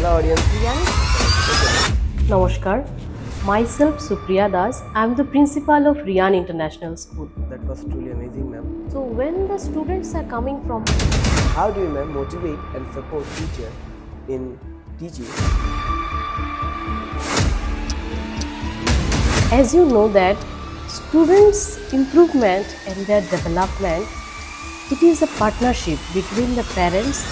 Hello audience. Namaskar. Myself Supriya Das. I am the principal of Riyan International School. That was truly amazing, ma'am. So when the students are coming from How do you, ma'am, motivate and support teacher in teaching? as you know that students improvement and their development, it is a partnership between the parents.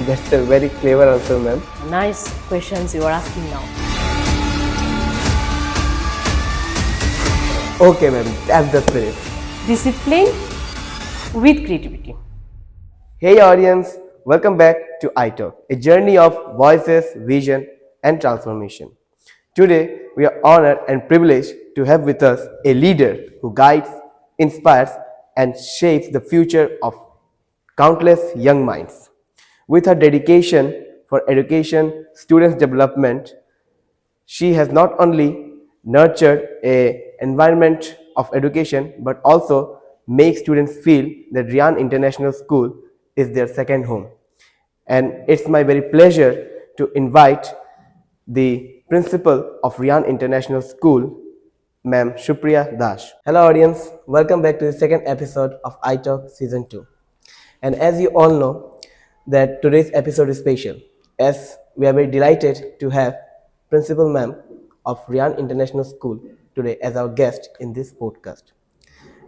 That's a very clever answer, ma'am. Nice questions you are asking now. Okay, ma'am, that's the spirit. Discipline with creativity. Hey audience, welcome back to iTalk, a journey of voices, vision, and transformation. Today, we are honored and privileged to have with us a leader who guides, inspires, and shapes the future of countless young minds. With her dedication for education, students' development, she has not only nurtured a environment of education but also make students feel that Riyan International School is their second home. And it's my very pleasure to invite the principal of Riyan International School, Ma'am Supriya Das. Hello audience, welcome back to the second episode of iTalk Season 2. And as you all know, that today's episode is special, as we are very delighted to have Principal Ma'am of Riyan International School today as our guest in this podcast.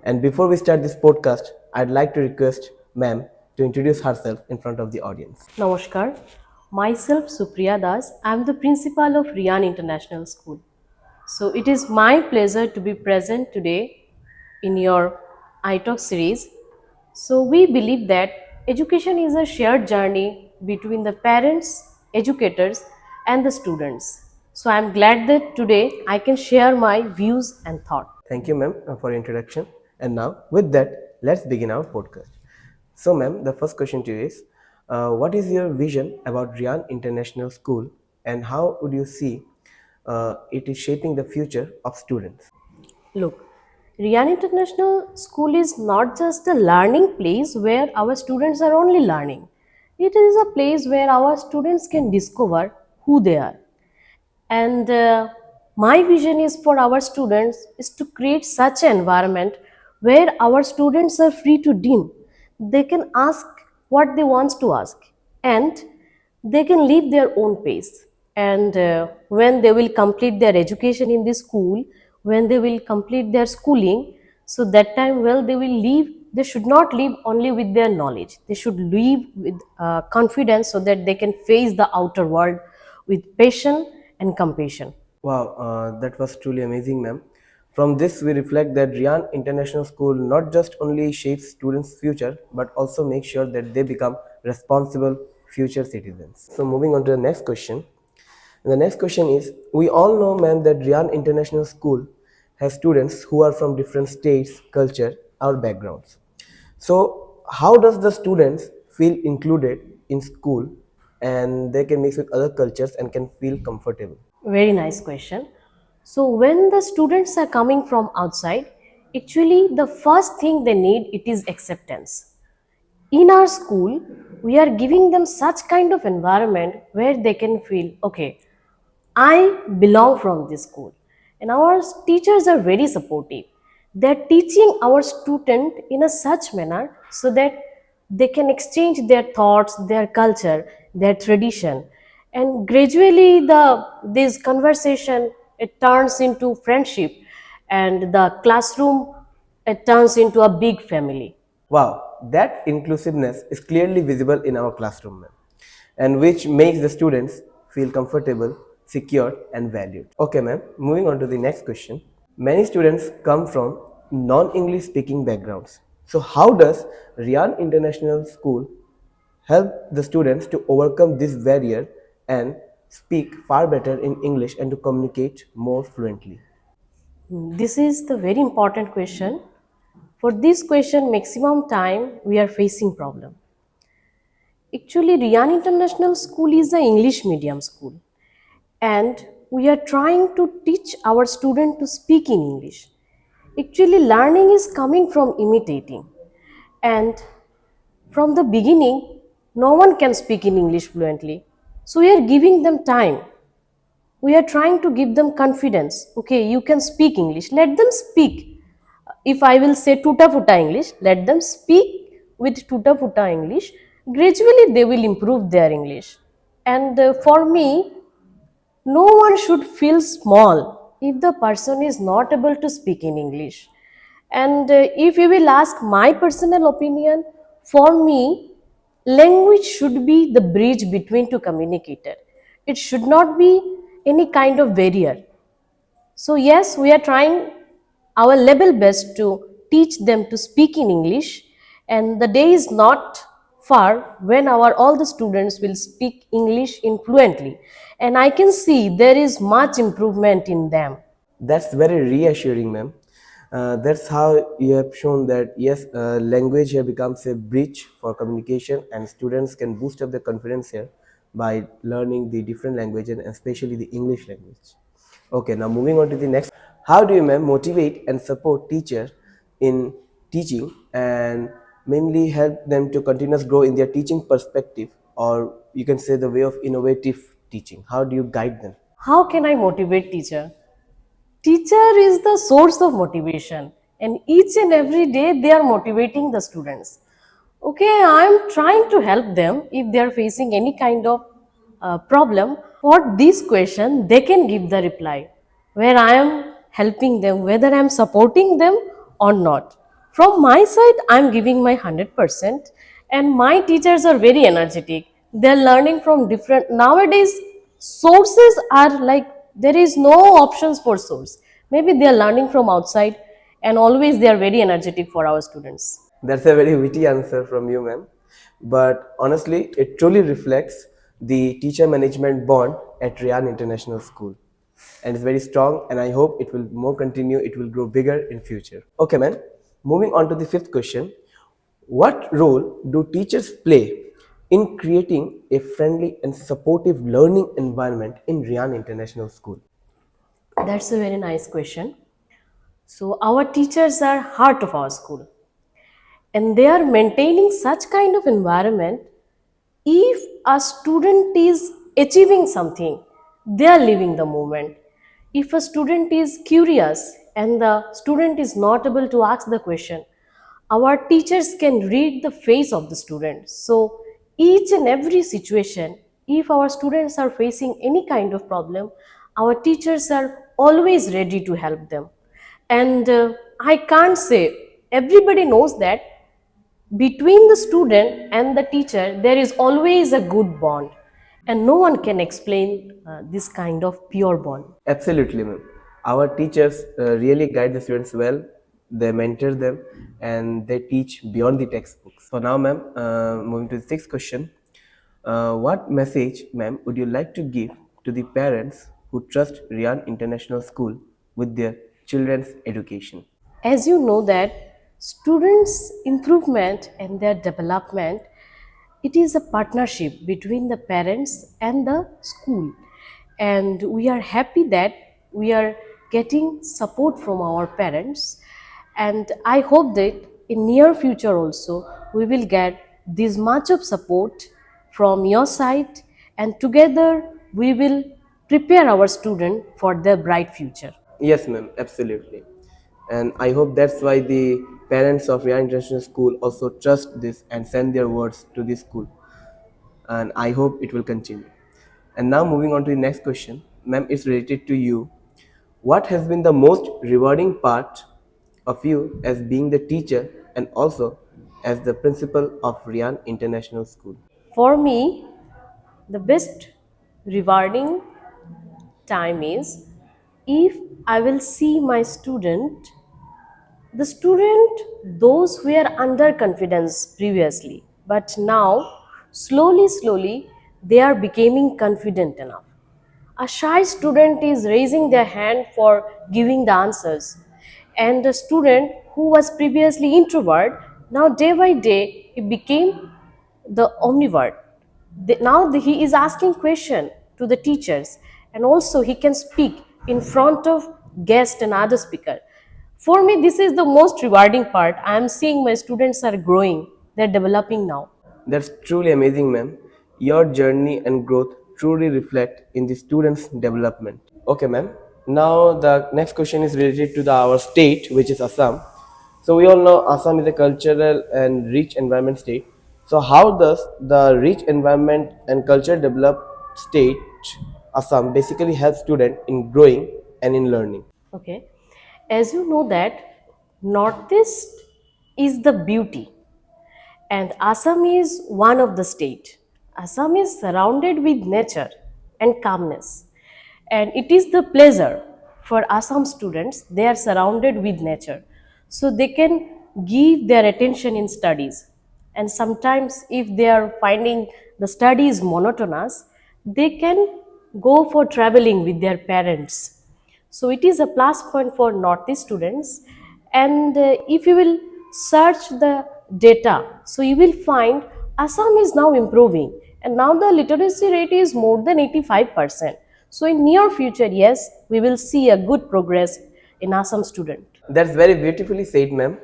And before we start this podcast, I'd like to request Ma'am to introduce herself in front of the audience. Namaskar. Myself Supriya Das. I am the principal of Riyan International School. So it is my pleasure to be present today in your iTalk series. So we believe that education is a shared journey between the parents, educators, and the students. So I am glad that today I can share my views and thoughts. Thank you, ma'am, for your introduction. And now, with that, let's begin our podcast. So, ma'am, the first question to you is, what is your vision about Riyan International School, and how would you see it is shaping the future of students? Look, Riyan International School is not just a learning place where our students are only learning. It is a place where our students can discover who they are. And my vision is for our students is to create such an environment where our students are free to dream. They can ask what they want to ask, and they can live their own pace. And when they will complete their education in the school, when they will complete their schooling, so that time, well, they will live. They should not live only with their knowledge. They should live with confidence so that they can face the outer world with passion and compassion. Wow, that was truly amazing, ma'am. From this, we reflect that Riyan International School not just only shapes students' future, but also makes sure that they become responsible future citizens. So, moving on to the next question. The next question is, we all know, ma'am, that Riyan International School has students who are from different states, culture, or backgrounds. So, how does the students feel included in school and they can mix with other cultures and can feel comfortable? Very nice question. So when the students are coming from outside, actually the first thing they need it is acceptance. In our school, we are giving them such kind of environment where they can feel okay, I belong from this school. And our teachers are very supportive. They're teaching our student in a such manner so that they can exchange their thoughts, their culture, their tradition. And gradually this conversation it turns into friendship, and the classroom it turns into a big family. Wow, that inclusiveness is clearly visible in our classroom, ma'am, and which makes the students feel comfortable, secure, and valued. Okay, ma'am, moving on to the next question. Many students come from non English speaking backgrounds. So, how does Riyan International School help the students to overcome this barrier and speak far better in English and to communicate more fluently? This is the very important question. For this question, maximum time we are facing problem. Actually, Riyan International School is an English medium school, and we are trying to teach our student to speak in English. Actually, learning is coming from imitating, and From the beginning, no one can speak in English fluently, so we are giving them time. We are trying to give them confidence. Okay, you can speak English, let them speak. If I will say tuta futa English, let them speak with tuta futa English. Gradually they will improve their English. And for me, no one should feel small if the person is not able to speak in English. And if you will ask my personal opinion, for me, language should be the bridge between two communicators. It should not be any kind of barrier. So yes, we are trying our level best to teach them to speak in English, and the day is not far when our all the students will speak English in fluently, and I can see there is much improvement in them. That's very reassuring, ma'am. That's how you have shown that yes, language here becomes a bridge for communication, and students can boost up their confidence here by learning the different languages and especially the English language. Okay, now moving on to the next. How do you, ma'am, motivate and support teacher in teaching and mainly help them to continuously grow in their teaching perspective, or you can say the way of innovative teaching? How do you guide them? How can I motivate teacher? Teacher is the source of motivation, and each and every day they are motivating the students. Okay, I am trying to help them if they are facing any kind of problem. For this question, they can give the reply where I am helping them, whether I am supporting them or not. From my side, I am giving my 100%, and my teachers are very energetic. They are learning from different nowadays. Sources are like there is no options for source. Maybe they are learning from outside, and always they are very energetic for our students. That's a very witty answer from you, ma'am. But honestly, it truly reflects the teacher management bond at Riyan International School. And it's very strong, and I hope it will more continue, it will grow bigger in future. Okay, ma'am. Moving on to the fifth question. What role do teachers play in creating a friendly and supportive learning environment in Riyan International School? That's a very nice question. So our teachers are heart of our school, and they are maintaining such kind of environment. If a student is achieving something, they are living the moment. If a student is curious and the student is not able to ask the question, our teachers can read the face of the student. So each and every situation, if our students are facing any kind of problem, our teachers are always ready to help them. And I can't say everybody knows that between the student and the teacher, there is always a good bond, and no one can explain this kind of pure bond. Absolutely, ma'am. Our teachers really guide the students well. They mentor them and they teach beyond the textbooks. So now, ma'am, moving to the sixth question. What message, ma'am, would you like to give to the parents who trust Riyan International School with their children's education? As you know that students' improvement and their development, it is a partnership between the parents and the school, and we are happy that we are getting support from our parents, and I hope that in near future also we will get this much of support from your side, and together we will prepare our student for their bright future. Yes, ma'am, absolutely. And I hope that's why the parents of Riyan International School also trust this and send their words to this school. And I hope it will continue. And now moving on to the next question, ma'am, it's related to you. What has been the most rewarding part of you as being the teacher and also as the principal of Riyan International School? For me, the best rewarding time is if I will see my student, the student, those who were under confidence previously, but now slowly they are becoming confident enough. A shy student is raising their hand for giving the answers, and the student who was previously introvert, now day by day he became the omnivore. Now he is asking question to the teachers, and also he can speak in front of guest and other speaker. For me, this is the most rewarding part. I am seeing my students are growing. they're developing now. That's truly amazing, ma'am. Your journey and growth truly reflect in the students' development. Okay, ma'am. Now the next question is related to our state, which is Assam. So we all know Assam is a cultural and rich environment state. So how does the rich environment and culture developed state Assam basically help students in growing and in learning? Okay. As you know that Northeast is the beauty and Assam is one of the state. Assam is surrounded with nature and calmness. And it is the pleasure for Assam students, they are surrounded with nature. So they can give their attention in studies. And sometimes if they are finding the studies monotonous, they can go for traveling with their parents. So it is a plus point for Northeast students. And if you will search the data, so you will find Assam is now improving. And now the literacy rate is more than 85%. So in near future, yes, we will see a good progress in Assam student. That's very beautifully said, ma'am.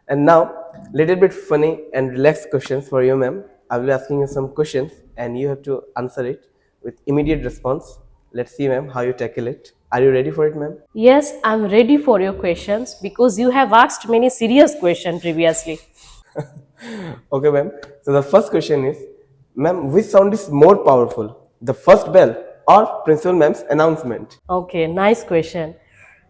And now, little bit funny and relaxed questions for you, ma'am. I will be asking you some questions, and you have to answer it with immediate response. Let's see, ma'am, how you tackle it. Are you ready for it, ma'am? Yes, I'm ready for your questions because you have asked many serious questions previously. Okay, ma'am. So the first question is, ma'am, which sound is more powerful, the first bell or principal ma'am's announcement? Okay, nice question.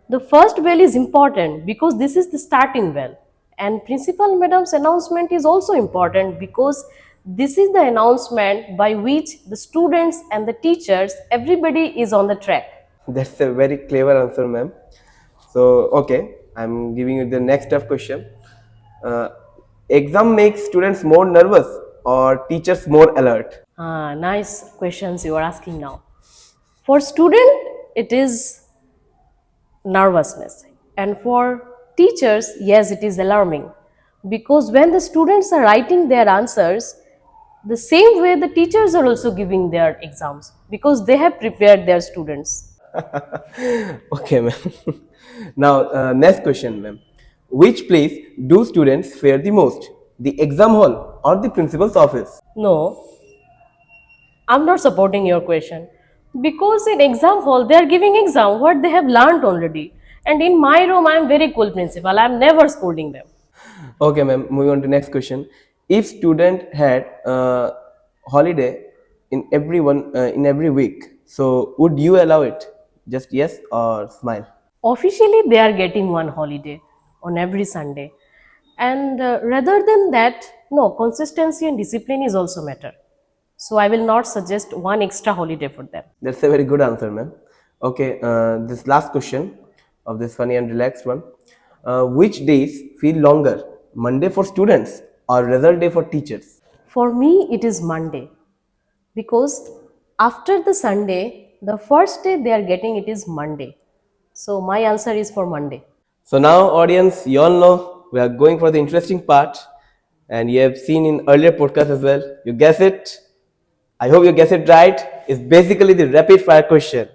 The first bell is important because this is the starting bell. And Principal Madam's announcement is also important because this is the announcement by which the students and the teachers, everybody is on the track. That's a very clever answer, ma'am. So, okay, I'm giving you the next tough question. Uh, Exam makes students more nervous or teachers more alert? Nice questions you are asking now. For student, it is nervousness. And for teachers, yes, it is alarming. Because when the students are writing their answers, the same way the teachers are also giving their exams because they have prepared their students. Okay, ma'am. Now, next question, ma'am. Which place do students fear the most? The exam hall or the principal's office? No, I'm not supporting your question because in exam hall they are giving exam what they have learned already. And in my room, I am very cool principal. I am never scolding them. Okay, ma'am. Moving on to next question. If student had holiday in every week, so would you allow it? Just yes or smile? Officially, they are getting one holiday on every Sunday. And rather than that, no, consistency and discipline is also matter. So I will not suggest one extra holiday for them. That's a very good answer, ma'am. Okay, this last question of this funny and relaxed one. Which days feel longer? Monday for students or result day for teachers? For me, it is Monday because after the Sunday, the first day they are getting it is Monday. So my answer is for Monday. So now, audience, you all know we are going for the interesting part, and you have seen in earlier podcast as well. You guess it. I hope you guess it right. It's basically the rapid fire question.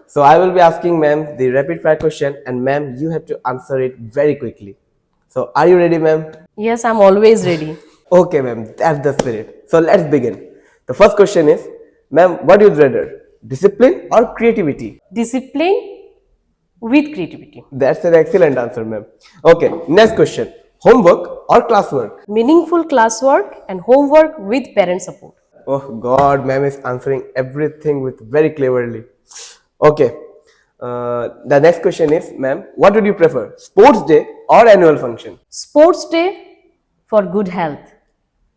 So I will be asking ma'am the rapid fire question, and ma'am, you have to answer it very quickly. So are you ready, ma'am? Yes, I'm always ready. Okay, ma'am, that's the spirit. So let's begin. The first question is, ma'am, what would you rather, discipline or creativity? Discipline with creativity. That's an excellent answer, ma'am. Okay, next question, homework or classwork? Meaningful classwork and homework with parent support. Oh God, ma'am is answering everything with very cleverly. Okay, the next question is, ma'am, what would you prefer, sports day or annual function? Sports day for good health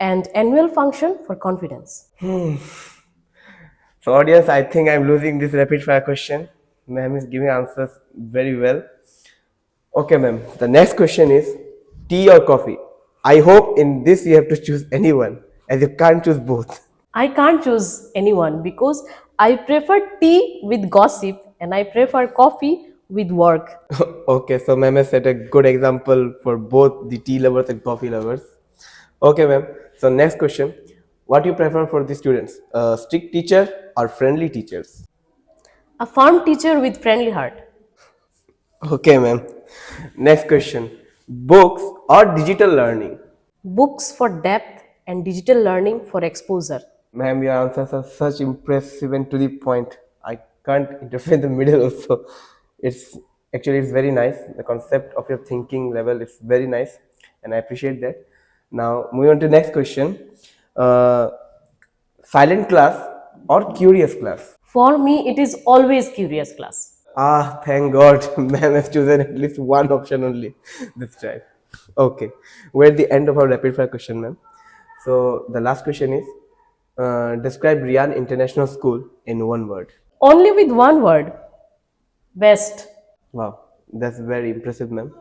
and annual function for confidence. So audience, I think I'm losing this rapid fire question. Ma'am is giving answers very well. Okay, ma'am. The next question is tea or coffee. I hope in this you have to choose anyone, as you can't choose both. I can't choose anyone because I prefer tea with gossip and I prefer coffee with work. Okay, so ma'am has set a good example for both the tea lovers and coffee lovers. Okay, ma'am. So next question, what you prefer for the students? A strict teacher or friendly teachers? A firm teacher with friendly heart. Okay, ma'am. Next question, books or digital learning? books for depth and digital learning for exposure. Ma'am, your answers are such impressive and to the point. I can't interfere in the middle also. It's it's very nice. The concept of your thinking level is very nice, and I appreciate that. Now, moving on to next question. Uh, Silent class or curious class? For me, it is always curious class. Ah, thank God, ma'am has chosen at least one option only this time. Okay, we're at the end of our rapid fire question, ma'am. So the last question is, describe Riyan International School in one word. Only with one word, best. Wow, that's very impressive, ma'am.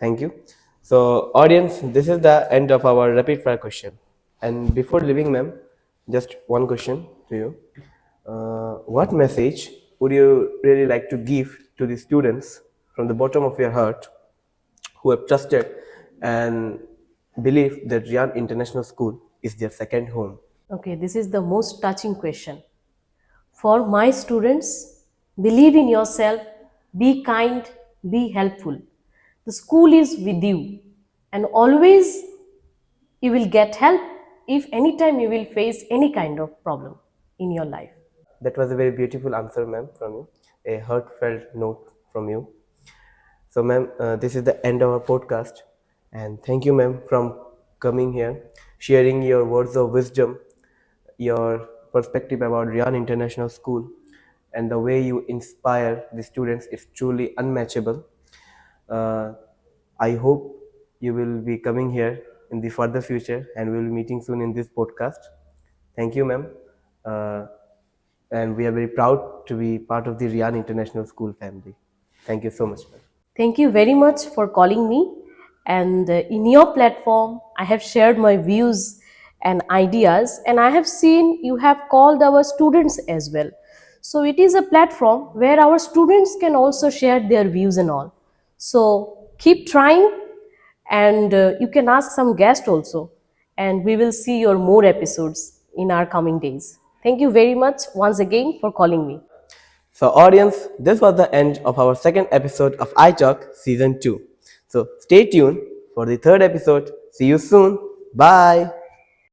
Thank you. So, audience, this is the end of our rapid fire question. And before leaving, ma'am, just one question to you. What message would you really like to give to the students from the bottom of your heart who have trusted and believe that Riyan International School is their second home? Okay, this is the most touching question. For my students, believe in yourself, be kind, be helpful. The school is with you, and always you will get help if anytime you will face any kind of problem in your life. That was a very beautiful answer, ma'am, from you. A heartfelt note from you. So, ma'am, this is the end of our podcast. And thank you, ma'am, from coming here, sharing your words of wisdom, your perspective about Riyan International School, and the way you inspire the students is truly unmatchable. Uh, I hope you will be coming here in the further future and we will be meeting soon in this podcast. Thank you, ma'am. Uh, and we are very proud to be part of the Riyan International School family. Thank you so much, ma'am. Thank you very much for calling me. And in your platform, I have shared my views and ideas, and I have seen you have called our students as well. So it is a platform where our students can also share their views and all. So keep trying, and you can ask some guests also, and we will see your more episodes in our coming days. Thank you very much once again for calling me. So, audience, this was the end of our second episode of iTalk Season 2. So, stay tuned for the third episode. See you soon. Bye.